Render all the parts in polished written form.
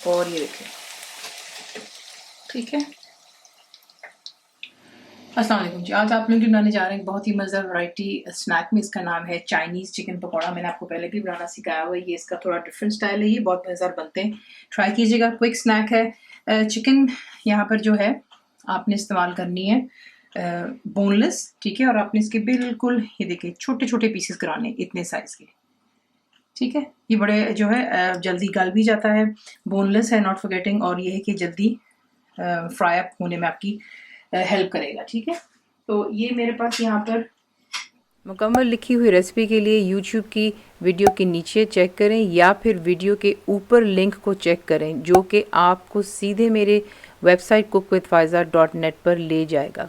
और ये देखें, ठीक है। अस्सलाम वालेकुम जी, आज आप लोग जो बनाने जा रहे हैं बहुत ही मज़ेदार वैरायटी स्नैक में। इसका नाम है चाइनीज़ चिकन पकौड़ा। मैंने आपको पहले भी बनाना सिखाया हुआ है। ये इसका थोड़ा डिफरेंट स्टाइल है, ये बहुत मज़ेदार बनते हैं, ट्राई कीजिएगा। क्विक स्नैक है। चिकन यहाँ पर जो है आपने इस्तेमाल करनी है बोनलेस, ठीक है। और आपने इसके बिल्कुल ये देखिए छोटे छोटे पीसेस कराने, इतने साइज़ के, ठीक है। ये बड़े जो है जल्दी गल भी जाता है, बोनलेस है, नॉट फॉरगेटिंग। और ये है कि जल्दी फ्राई अप होने में आपकी हेल्प करेगा, ठीक है। तो ये मेरे पास यहाँ पर मुकम्मल लिखी हुई रेसिपी के लिए यूट्यूब की वीडियो के नीचे चेक करें या फिर वीडियो के ऊपर लिंक को चेक करें जो कि आपको सीधे मेरे वेबसाइट cookwithfaiza.net पर ले जाएगा।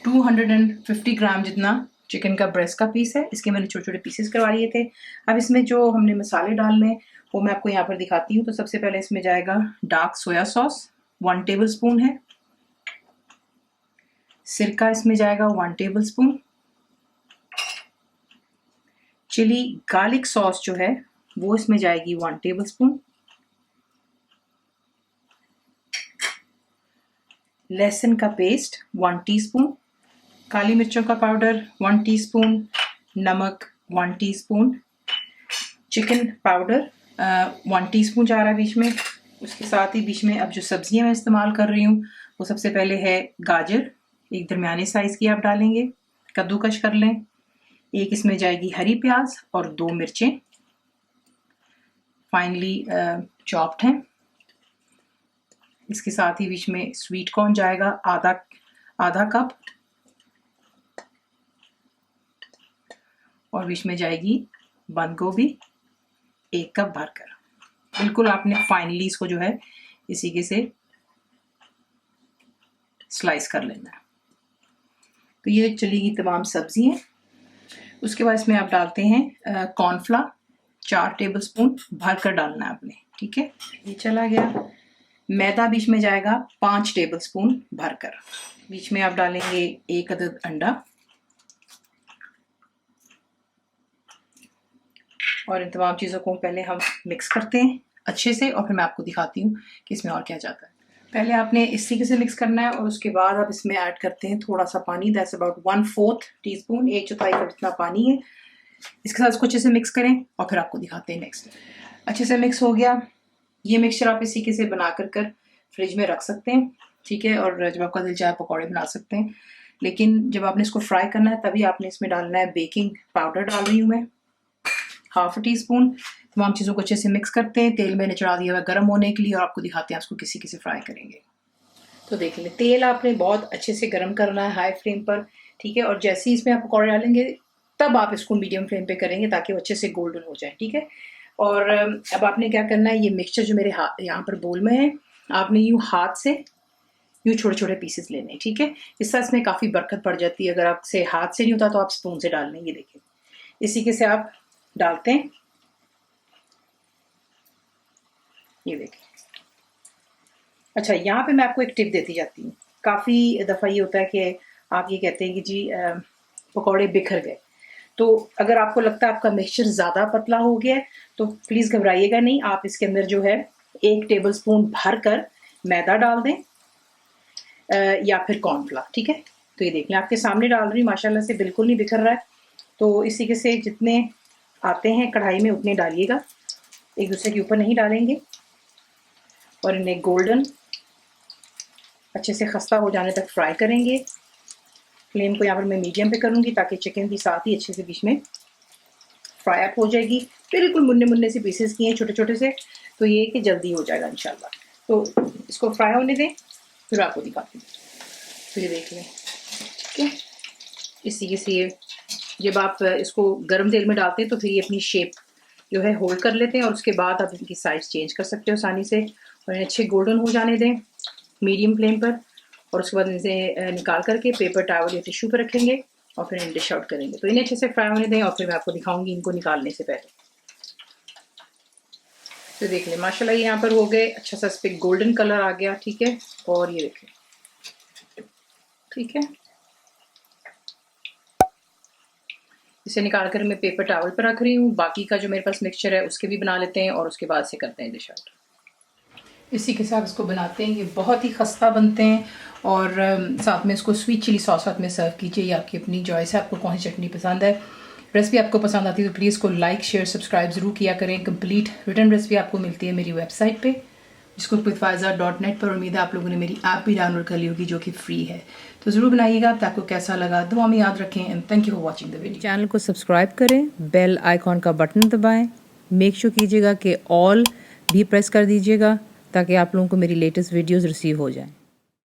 250 ग्राम जितना चिकन का ब्रेस्ट का पीस है, इसके मैंने छोटे छोटे पीसेस करवा लिए थे। अब इसमें जो हमने मसाले डालने हैं वो मैं आपको यहाँ पर दिखाती हूँ। तो सबसे पहले इसमें जाएगा dark soya sauce 1 tablespoon है, सिरका इसमें जाएगा 1 tablespoon, chilli garlic sauce जो है वो इसमें जाएगी 1 टेबल स्पून, लहसुन का पेस्ट 1 टीस्पून, काली मिर्चों का पाउडर 1 टीस्पून, नमक 1 टीस्पून, चिकन पाउडर 1 टीस्पून जा रहा है बीच में। उसके साथ ही बीच में अब जो सब्जियां मैं इस्तेमाल कर रही हूँ वो सबसे पहले है गाजर, एक दरमियाने साइज की आप डालेंगे, कद्दूकश कर लें। एक इसमें जाएगी हरी प्याज और 2 मिर्चें फाइनली चॉप्ड हैं। इसके साथ ही बीच में स्वीट कॉर्न जाएगा आधा कप, और बीच में जाएगी बंद गोभी 1 कप भरकर। बिल्कुल आपने फाइनली इसको जो है इसी के से स्लाइस कर लेना है। तो ये चलेगी तमाम सब्जियां। उसके बाद इसमें आप डालते हैं कॉर्नफ्लावर 4 टेबल स्पून भरकर डालना है आपने, ठीक है। ये चला गया। मैदा बीच में जाएगा 5 टेबल स्पून भरकर। बीच में आप डालेंगे 1 अदद अंडा, और इन तमाम चीज़ों को पहले हम मिक्स करते हैं अच्छे से, और फिर मैं आपको दिखाती हूँ कि इसमें और क्या जाता है। पहले आपने इस तरीके से मिक्स करना है, और उसके बाद आप इसमें ऐड करते हैं थोड़ा सा पानी, दैट्स अबाउट 1/4 टीस्पून, 1/4 कप जितना पानी है। इसके साथ इसको अच्छे से मिक्स करें और फिर आपको दिखाते हैं नेक्स्ट। अच्छे से मिक्स हो गया। ये मिक्सचर आप इसी के से बना कर फ्रिज में रख सकते हैं, ठीक है। और जब आपका दिल चाहे पकौड़े बना सकते हैं, लेकिन जब आपने इसको फ्राई करना है तभी आपने इसमें डालना है बेकिंग पाउडर। डाल रही हूँ मैं 1/2 टीस्पून। तमाम चीज़ों को अच्छे से मिक्स करते हैं। तेल मैंने चढ़ा दिया हुआ गर्म होने के लिए, और आपको दिखाते हैं इसको किसी किसी फ्राई करेंगे। तो देख लें, तेल आपने बहुत अच्छे से गर्म करना है हाई फ्लेम पर, ठीक है। और जैसे ही इसमें आप पकौड़े डालेंगे तब आप इसको मीडियम फ्लेम पे करेंगे ताकि वो अच्छे से गोल्डन हो जाए, ठीक है। और अब आपने क्या करना है, ये मिक्सचर जो मेरे हाथ यहाँ पर बोल में है, आपने यूँ हाथ से यूँ छोटे छोटे पीसेस लेने हैं, ठीक है। इससे इसमें काफ़ी बरकत पड़ जाती है। अगर आपसे हाथ से नहीं होता तो आप स्पून से डाल लें। ये देखिए इसी के से आप डालते हैं, ये देखिए। अच्छा, यहाँ पे मैं आपको एक टिप देती जाती हूँ। काफ़ी दफ़ा ये होता है कि आप ये कहते हैं कि जी पकौड़े बिखर गए। तो अगर आपको लगता है आपका मिक्सचर ज़्यादा पतला हो गया है तो प्लीज़ घबराइएगा नहीं। आप इसके अंदर जो है 1 टेबल स्पून भर कर मैदा डाल दें या फिर कॉर्नफ्लावर, ठीक है। तो ये देख लें, आपके सामने डाल रही हूँ, माशाल्लाह से बिल्कुल नहीं बिखर रहा है। तो इसी के से जितने आते हैं कढ़ाई में उतने डालिएगा, एक दूसरे के ऊपर नहीं डालेंगे। और इन्हें गोल्डन अच्छे से खस्ता हो जाने तक फ्राई करेंगे। फ्लेम को यहाँ पर मैं मीडियम पे करूँगी ताकि चिकन भी साथ ही अच्छे से बीच में फ्राई अप हो जाएगी। बिल्कुल मुन्ने मुन्ने से पीसेस किए हैं छोटे छोटे से, तो ये कि जल्दी हो जाएगा इंशाल्लाह। तो इसको फ्राई होने दें, फिर आपको दिखाती हूँ। तो ये देख लें, ठीक है। इसी के से जब आप इसको गर्म तेल में डालते हैं तो फिर ये अपनी शेप जो है होल्ड कर लेते हैं, और उसके बाद आप इनकी साइज़ चेंज कर सकते हो आसानी से। और इन्हें अच्छे गोल्डन हो जाने दें मीडियम फ्लेम पर, और उसके बाद इसे निकाल करके पेपर टॉवल या टिश्यू पर रखेंगे और फिर इन्हें डिश आउट करेंगे। तो इन्हें अच्छे से फ्राई होने दें और फिर मैं आपको दिखाऊंगी इनको निकालने से पहले। तो देख लें, माशाल्लाह ये यहाँ पर हो गए, अच्छा सा इस पर गोल्डन कलर आ गया, ठीक है। और ये देखें, ठीक है। इसे निकाल कर मैं पेपर टॉवल पर रख रही हूँ। बाकी का जो मेरे पास मिक्सचर है उसके भी बना लेते हैं और उसके बाद से करते हैं डिश आउट। इसी के साथ इसको बनाते हैं। ये बहुत ही खस्ता बनते हैं और साथ में इसको स्वीट चिली सॉस साथ में सर्व कीजिए। ये आपकी अपनी चॉइस है, आपको कौन सी चटनी पसंद है। रेसिपी आपको पसंद आती है तो प्लीज़ को लाइक शेयर सब्सक्राइब ज़रूर किया करें। कंप्लीट रिटर्न रेसिपी आपको मिलती है मेरी वेबसाइट पे cookWithFaiza.net पर। उम्मीद है आप लोगों ने मेरी ऐप भी डाउनलोड कर ली होगी जो कि फ्री है, तो ज़रूर बनाइएगा। आपको कैसा लगा दुआ में याद रखें and thank you for watching the video. Channel को सब्सक्राइब करें, बेल आइकॉन का बटन दबाएं, मेक श्योर कीजिएगा कि ऑल भी प्रेस कर दीजिएगा ताकि आप लोगों को मेरी लेटेस्ट वीडियोस रिसीव हो जाएं।